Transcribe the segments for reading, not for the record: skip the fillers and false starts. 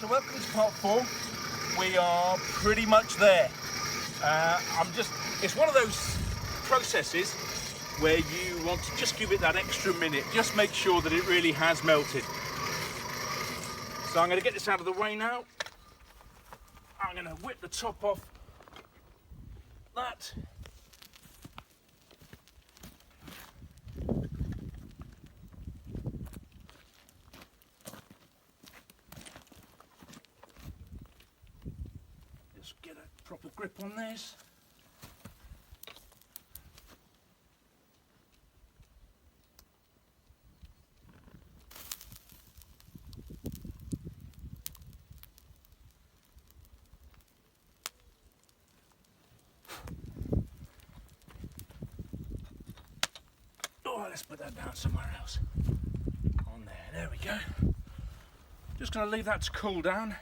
So welcome to part 4. We are pretty much there. It's one of those processes where you want to just give it that extra minute, just make sure that it really has melted. So I'm going to get this out of the way now. I'm going to whip the top off that. Just get a proper grip on this. Let's put that down somewhere else. On there we go. Just going to leave that to cool down.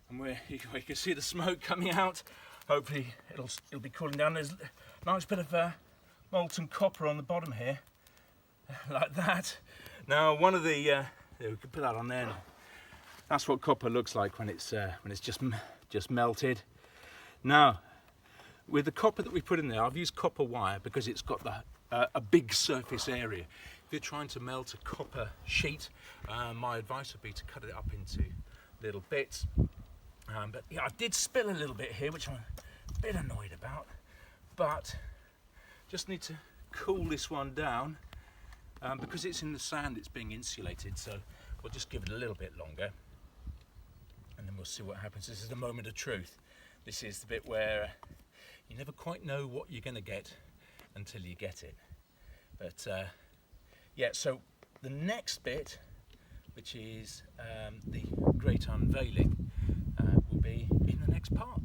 And we can see the smoke coming out. Hopefully it'll be cooling down. There's a nice bit of molten copper on the bottom here, like that. Now one of the we can put that on there. That's what copper looks like when it's just melted. Now, with the copper that we put in there, I've used copper wire because it's got a big surface area. If you're trying to melt a copper sheet, my advice would be to cut it up into little bits. But yeah, I did spill a little bit here, which I'm a bit annoyed about. But just need to cool this one down because it's in the sand. It's being insulated, so we'll just give it a little bit longer, and then we'll see what happens. This is the moment of truth. This is the bit where you never quite know what you're going to get until you get it. But yeah, so the next bit, which is the great unveiling, will be in the next part.